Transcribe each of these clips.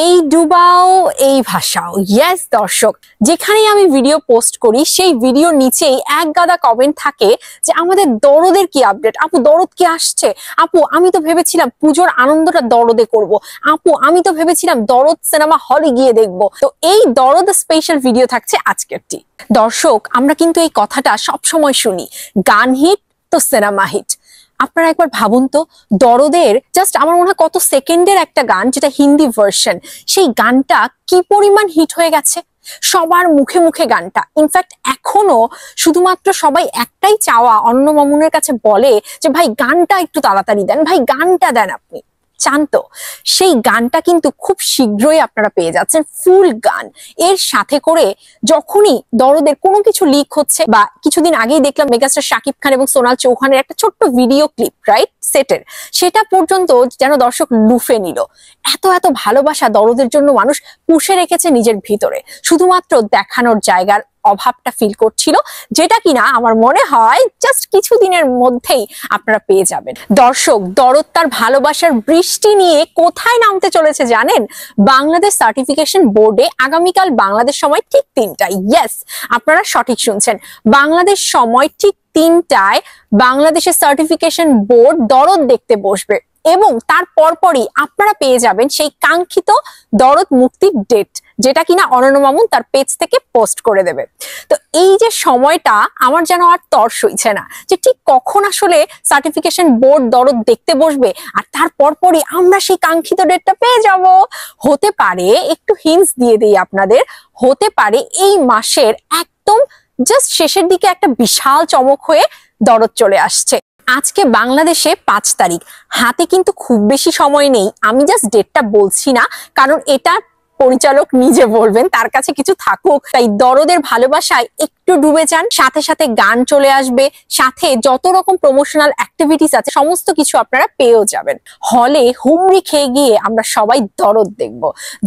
এই ডুবাও এই ভাষাও। ইয়েস দর্শক, যেখানেই আমি ভিডিও পোস্ট করি সেই ভিডিওর নিচেই এক গাদা কমেন্ট থাকে যে আমাদের দরদের কি আপডেট, আপু দরদ কি আসছে, আপু আমি তো ভেবেছিলাম পুজোর আনন্দটা দরদে করব, আপু আমি তো ভেবেছিলাম দরদ সিনেমা হলে গিয়ে দেখব। তো এই দরদ স্পেশাল ভিডিও থাকছে আজকেরটি। দর্শক, আমরা কিন্তু এই কথাটা সব সময় শুনি, গান হিট তো সিনেমা হিট। আপনারা একবার ভাবুন তো, দরদের জাস্ট আমার মনে হয় কত সেকেন্ডের একটা গান, যেটা হিন্দি ভার্সন, সেই গানটা কি পরিমাণ হিট হয়ে গেছে সবার মুখে মুখে গানটা। ইনফ্যাক্ট এখনো শুধুমাত্র সবাই একটাই চাওয়া, অনন্য মামুনের কাছে বলে যে ভাই গানটা একটু তাড়াতাড়ি দেন, ভাই গানটা দেন। আপনি চান তো সেই গানটা কিন্তু খুব শীঘ্রই আপনারা পেয়ে যাচ্ছেন, ফুল গান। এর সাথে করে যখনই দরদের কোনো কিছু লিক হচ্ছে, বা কিছুদিন আগেই দেখলাম মেগাস্টার শাকিব খান এবং সোনাল চৌহানের একটা ছোট্ট ভিডিও ক্লিপ, রাইট, সেটের, সেটা পর্যন্ত যেন দর্শক লুফে নিল। এত এত ভালোবাসা দরদের জন্য মানুষ পুষে রেখেছে নিজের ভিতরে, শুধুমাত্র দেখানোর জায়গার অভাবটা ফিল করছিল, যেটা কিনা আমার মনে হয় জাস্ট কিছুদিনের মধ্যেই আপনারা পেয়ে যাবেন। দর্শক, দরদ তার ভালোবাসার বৃষ্টি নিয়ে কোথায় নামতে চলেছে জানেন? বাংলাদেশ সার্টিফিকেশন বোর্ডে আগামীকাল বাংলাদেশ সময় ঠিক 3টায়। ইয়েস, আপনারা সঠিক শুনছেন, বাংলাদেশ সময় ঠিক 3টায় বাংলাদেশের সার্টিফিকেশন বোর্ড দরদ দেখতে বসবে, এবং তার পরপরই আপনারা পেয়ে যাবেন সেই কাঙ্ক্ষিত দরদ মুক্তির ডেট, যেটা কিনা অনন্য মামুন তার পেজ থেকে পোস্ট করে দেবে। তো এই যে সময়টা, আমার যেন আর তর সইছে না যে ঠিক কখন আসলে সার্টিফিকেশন বোর্ড দরদ দেখতে বসবে, আর তার পরপরই আমরা সেই কাঙ্ক্ষিত ডেটটা পেয়ে যাব। হতে পারে, একটু হিন্টস দিয়ে দিই আপনাদের, হতে পারে এই মাসের একদম জাস্ট শেষের দিকে একটা বিশাল চমক হয়ে দরদ চলে আসছে। আজকে বাংলাদেশে 5 তারিখ, হাতে কিন্তু খুব বেশি সময় নেই। আমি জাস্ট ডেটটা বলছি না, কারণ এটা পরিচালক নিজে বলবেন, তার কাছে কিছু থাকুক। তাই দরদের ভালোবাসায় একটু ডুবে যান, সাথে সাথে গান চলে আসবে, সাথে যত রকম প্রমোশনাল অ্যাক্টিভিটিস আছে সমস্ত কিছু আপনারা পেয়েও যাবেন। হলে হুমড়ি খেয়ে গিয়ে আমরা সবাই দরদ দেখব,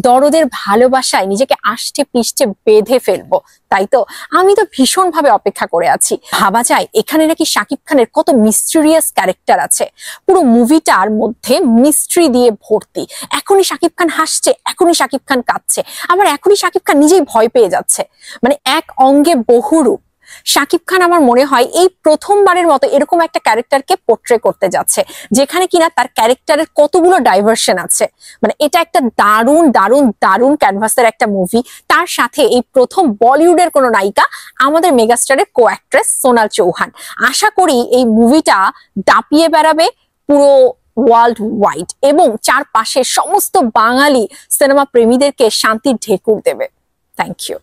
দরদের ভালোবাসায় নিজেকে আষ্টে পৃষ্ঠে বেঁধে ফেলবো। তাই তো আমি তো ভীষণ ভাবে অপেক্ষা করে আছি। ভাবা যায় এখানে নাকি শাকিব খানের কত মিস্টেরিয়াস ক্যারেক্টার আছে, পুরো মুভিটার মধ্যে মিস্ট্রি দিয়ে ভর্তি। এখনই শাকিব খান হাসছে, এখনই শাকিব খান কাঁদছে, আবার এখনই শাকিব খান নিজেই ভয় পেয়ে যাচ্ছে। মানে এক অঙ্গে বহুরূপ শাকিব খান আমার মনে হয় এই প্রথমবারের মতো এরকম একটা ক্যারেক্টারকে পোর্ট্রে করতে যাচ্ছে, যেখানে কিনা তার ক্যারেক্টারের কতগুলো ডাইভার্সন আছে। মানে এটা একটা দারুণ দারুণ দারুণ ক্যানভাসের একটা মুভি। তার সাথে এই প্রথম বলিউডের কোনো নায়িকা, আমাদের মেগাস্টারের কো অ্যাক্ট্রেস সোনাল চৌহান। আশা করি এই মুভিটা দাপিয়ে বেড়াবে পুরো ওয়ার্ল্ড ওয়াইড, এবং চারপাশের সমস্ত বাঙালি সিনেমা প্রেমীদেরকে শান্তির ঢেকুর দেবে। Thank you.